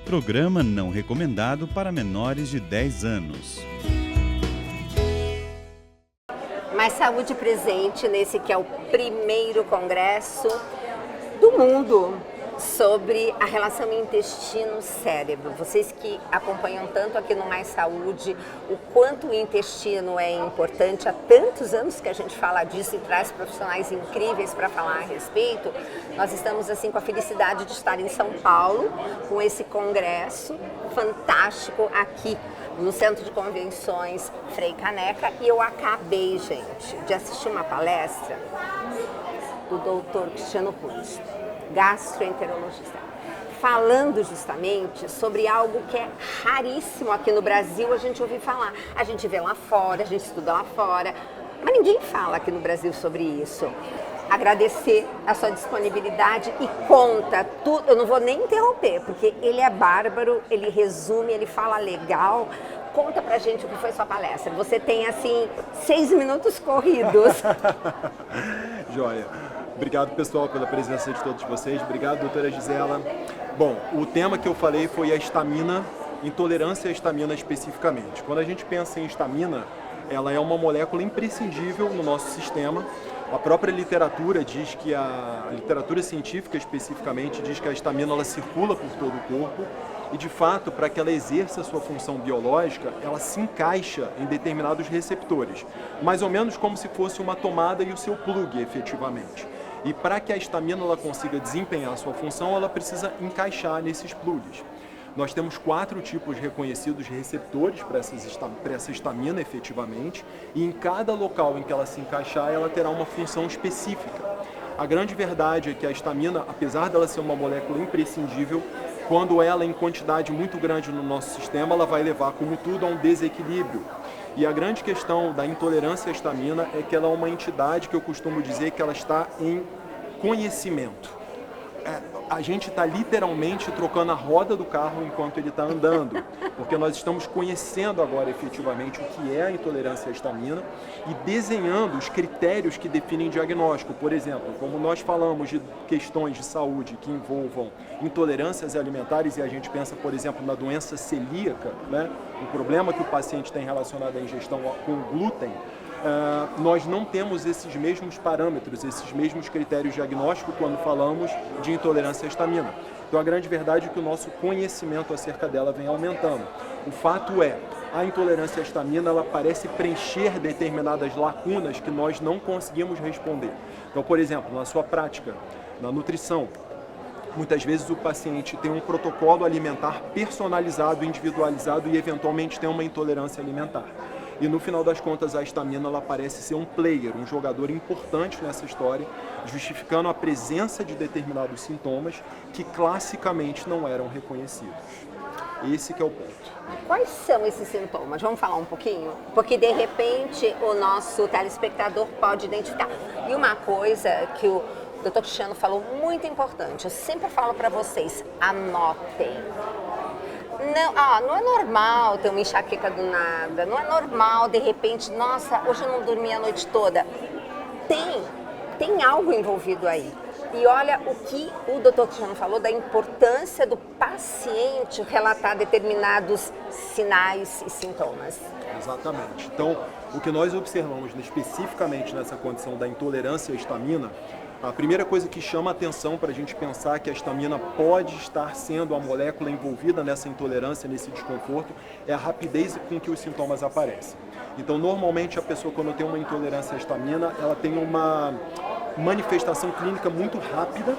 Programa não recomendado para menores de 10 anos. Mais saúde presente nesse que é o primeiro congresso do mundo sobre a relação intestino-cérebro. Vocês que acompanham tanto aqui no Mais Saúde, o quanto o intestino é importante, há tantos anos que a gente fala disso e traz profissionais incríveis para falar a respeito. Nós estamos assim com a felicidade de estar em São Paulo, com esse congresso fantástico aqui no Centro de Convenções Frei Caneca, e eu acabei, gente, de assistir uma palestra do Dr. Cristiano Ruiz, gastroenterologista, falando justamente sobre algo que é raríssimo aqui no Brasil a gente ouvir falar. A gente vê lá fora, a gente estuda lá fora, mas ninguém fala aqui no Brasil sobre isso. Agradecer a sua disponibilidade e conta tudo. Eu não vou nem interromper, porque ele é bárbaro, ele resume, ele fala legal. Conta pra gente o que foi sua palestra. Você tem, assim, 6 minutos corridos. Joia. Obrigado, pessoal, pela presença de todos vocês. Obrigado, doutora Gisela. Bom, o tema que eu falei foi a histamina, intolerância à histamina especificamente. Quando a gente pensa em histamina, ela é uma molécula imprescindível no nosso sistema. A própria literatura diz que a literatura científica especificamente diz que a histamina ela circula por todo o corpo e, de fato, para que ela exerça a sua função biológica, ela se encaixa em determinados receptores, mais ou menos como se fosse uma tomada e o seu plug, efetivamente. E para que a histamina ela consiga desempenhar a sua função, ela precisa encaixar nesses plugs. Nós temos 4 tipos reconhecidos de receptores para essa histamina, efetivamente, e em cada local em que ela se encaixar, ela terá uma função específica. A grande verdade é que a histamina, apesar dela ser uma molécula imprescindível, quando ela em quantidade muito grande no nosso sistema, ela vai levar, como tudo, a um desequilíbrio. E a grande questão da intolerância à histamina é que ela é uma entidade que eu costumo dizer que ela está em conhecimento. A gente está literalmente trocando a roda do carro enquanto ele está andando, porque nós estamos conhecendo agora efetivamente o que é a intolerância à histamina e desenhando os critérios que definem diagnóstico. Por exemplo, como nós falamos de questões de saúde que envolvam intolerâncias alimentares e a gente pensa, por exemplo, na doença celíaca, né? Um problema que o paciente tem relacionado à ingestão com glúten, nós não temos esses mesmos parâmetros, esses mesmos critérios diagnósticos quando falamos de intolerância à histamina. Então a grande verdade é que o nosso conhecimento acerca dela vem aumentando. O fato é, a intolerância à histamina ela parece preencher determinadas lacunas que nós não conseguimos responder. Então, por exemplo, na sua prática, na nutrição, muitas vezes o paciente tem um protocolo alimentar personalizado, individualizado e eventualmente tem uma intolerância alimentar. E no final das contas a histamina ela parece ser um player, um jogador importante nessa história, justificando a presença de determinados sintomas que classicamente não eram reconhecidos. Esse que é o ponto. Quais são esses sintomas? Vamos falar um pouquinho? Porque de repente o nosso telespectador pode identificar. E uma coisa que o Dr. Cristiano falou muito importante, eu sempre falo para vocês, anotem. Não é normal ter uma enxaqueca do nada, não é normal de repente, nossa, hoje eu não dormi a noite toda. Tem algo envolvido aí. E olha o que o Dr. Cristiano falou da importância do paciente relatar determinados sinais e sintomas. Exatamente. Então, o que nós observamos especificamente nessa condição da intolerância à histamina, a primeira coisa que chama a atenção para a gente pensar que a histamina pode estar sendo a molécula envolvida nessa intolerância, nesse desconforto, é a rapidez com que os sintomas aparecem. Então, normalmente, a pessoa, quando tem uma intolerância à histamina, ela tem uma manifestação clínica muito rápida.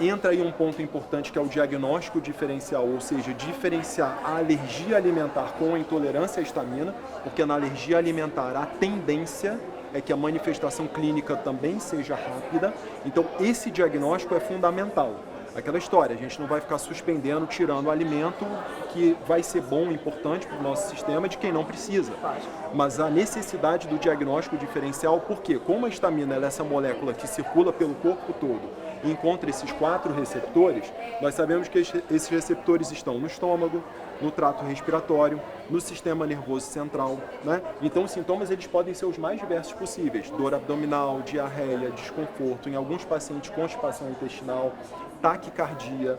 Entra aí um ponto importante que é o diagnóstico diferencial, ou seja, diferenciar a alergia alimentar com a intolerância à histamina, porque na alergia alimentar a tendência é que a manifestação clínica também seja rápida. Então, esse diagnóstico é fundamental. Aquela história, a gente não vai ficar suspendendo, tirando o alimento que vai ser bom, importante para o nosso sistema de quem não precisa. Mas a necessidade do diagnóstico diferencial, porque como a histamina ela é essa molécula que circula pelo corpo todo e encontra esses 4 receptores, nós sabemos que esses receptores estão no estômago, no trato respiratório, no sistema nervoso central, né? Então os sintomas eles podem ser os mais diversos possíveis: dor abdominal, diarreia, desconforto, em alguns pacientes constipação intestinal, taquicardia,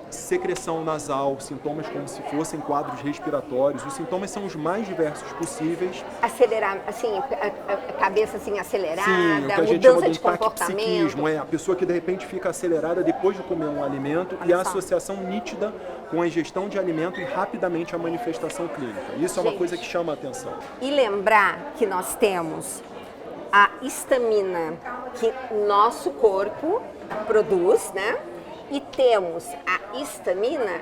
secreção nasal, sintomas como se fossem quadros respiratórios. Os sintomas são os mais diversos possíveis. Acelerar, assim, a cabeça assim acelerada, Sim, o que a gente chama mudança de de comportamento. taquipsiquismo, a pessoa que de repente fica acelerada depois de comer um alimento e a associação nítida com a ingestão de alimento e rapidamente a manifestação clínica. Isso é uma coisa que chama a atenção. E lembrar que nós temos a histamina que nosso corpo produz, né? E temos a histamina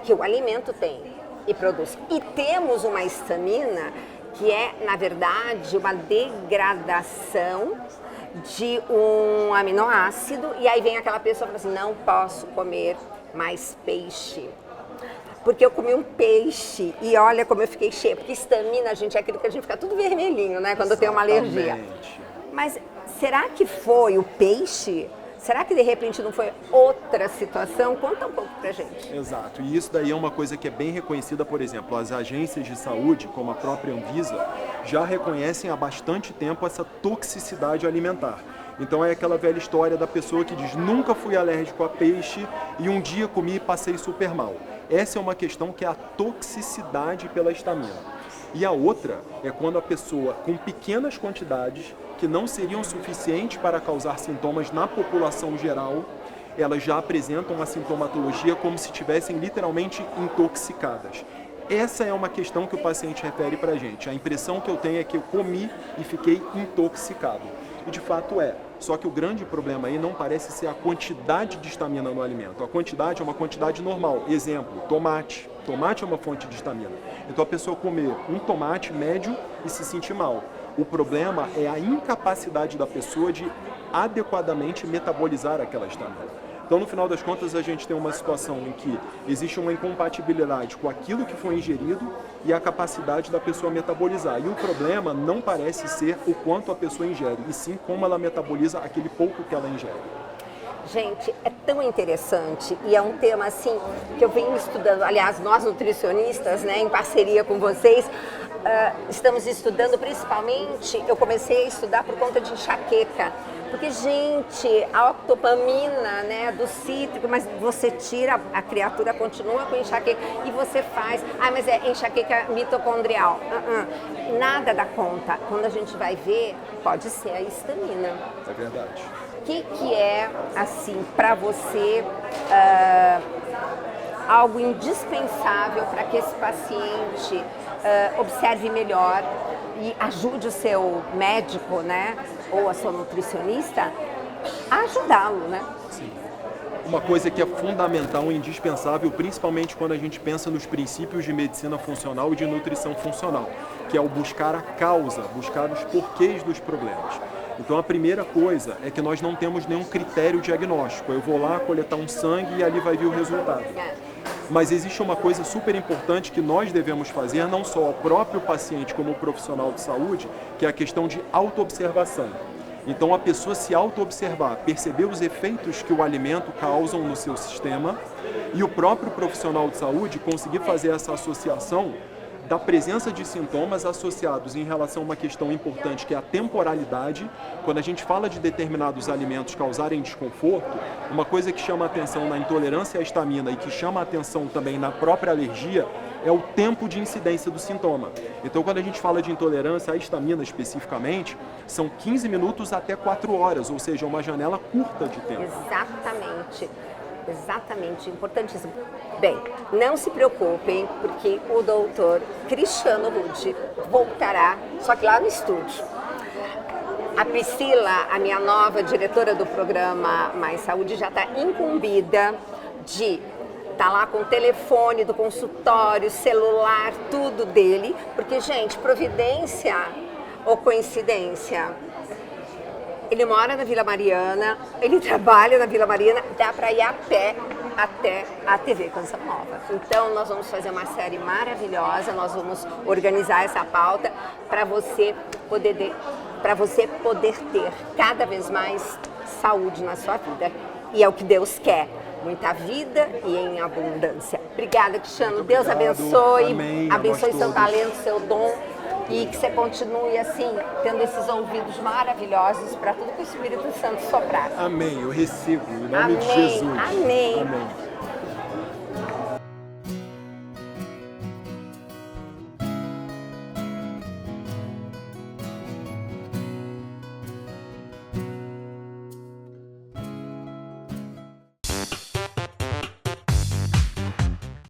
que o alimento tem e produz. E temos uma histamina que é, na verdade, uma degradação de um aminoácido. E aí vem aquela pessoa e fala assim, não posso comer mais peixe. Porque eu comi um peixe e olha como eu fiquei cheia. Porque histamina, gente, é aquilo que a gente fica tudo vermelhinho, né? Quando tem uma alergia. Mas será que foi o peixe? Será que de repente não foi outra situação? Conta um pouco pra gente. Exato, e isso daí é uma coisa que é bem reconhecida, por exemplo, as agências de saúde, como a própria Anvisa, já reconhecem há bastante tempo essa toxicidade alimentar. Então é aquela velha história da pessoa que diz, nunca fui alérgico a peixe e um dia comi e passei super mal. Essa é uma questão que é a toxicidade pela histamina. E a outra é quando a pessoa, com pequenas quantidades, que não seriam suficientes para causar sintomas na população geral, elas já apresentam a sintomatologia como se estivessem literalmente intoxicadas. Essa é uma questão que o paciente refere para a gente. A impressão que eu tenho é que eu comi e fiquei intoxicado. E de fato é. Só que o grande problema aí não parece ser a quantidade de histamina no alimento. A quantidade é uma quantidade normal. Exemplo, tomate. Tomate é uma fonte de histamina. Então a pessoa comer um tomate médio e se sentir mal. O problema é a incapacidade da pessoa de adequadamente metabolizar aquela histamina. Então, no final das contas, a gente tem uma situação em que existe uma incompatibilidade com aquilo que foi ingerido e a capacidade da pessoa metabolizar. E o problema não parece ser o quanto a pessoa ingere, e sim como ela metaboliza aquele pouco que ela ingere. Gente, é tão interessante e é um tema assim que eu venho estudando, aliás, nós nutricionistas, né, em parceria com vocês, estamos estudando principalmente, eu comecei a estudar por conta de enxaqueca, porque, gente, a octopamina, né, do cítrico, mas você tira, a criatura continua com enxaqueca e você faz, mas é enxaqueca mitocondrial, nada dá conta, quando a gente vai ver, pode ser a histamina. É verdade. O que é, assim, para você, algo indispensável para que esse paciente observe melhor e ajude o seu médico, né, ou a sua nutricionista a ajudá-lo, né? Sim. Uma coisa que é fundamental e indispensável, principalmente quando a gente pensa nos princípios de medicina funcional e de nutrição funcional, que é o buscar a causa, buscar os porquês dos problemas. Então a primeira coisa é que nós não temos nenhum critério diagnóstico. Eu vou lá coletar um sangue e ali vai vir o resultado. Mas existe uma coisa super importante que nós devemos fazer, não só ao próprio paciente como o profissional de saúde, que é a questão de autoobservação. Então a pessoa se auto-observar, perceber os efeitos que o alimento causam no seu sistema e o próprio profissional de saúde conseguir fazer essa associação da presença de sintomas associados em relação a uma questão importante que é a temporalidade. Quando a gente fala de determinados alimentos causarem desconforto, uma coisa que chama a atenção na intolerância à histamina e que chama a atenção também na própria alergia é o tempo de incidência do sintoma. Então, quando a gente fala de intolerância à histamina especificamente, são 15 minutos até 4 horas, ou seja, uma janela curta de tempo. Exatamente. Exatamente, importantíssimo. Bem, não se preocupem, porque o doutor Cristiano Rude voltará, só que lá no estúdio. A Priscila, a minha nova diretora do programa Mais Saúde, já está incumbida de estar lá com o telefone do consultório, celular, tudo dele, porque, gente, providência ou coincidência? Ele mora na Vila Mariana, ele trabalha na Vila Mariana, dá para ir a pé até a TV Canção Nova. Então, nós vamos fazer uma série maravilhosa, nós vamos organizar essa pauta para você poder ter cada vez mais saúde na sua vida. E é o que Deus quer, muita vida e em abundância. Obrigada, Cristiano. Deus abençoe, Amém. Abençoe seu talento, seu dom. E que você continue assim, tendo esses ouvidos maravilhosos para tudo que o Espírito Santo soprar. Amém, eu recebo, em nome de Jesus. Amém. Amém.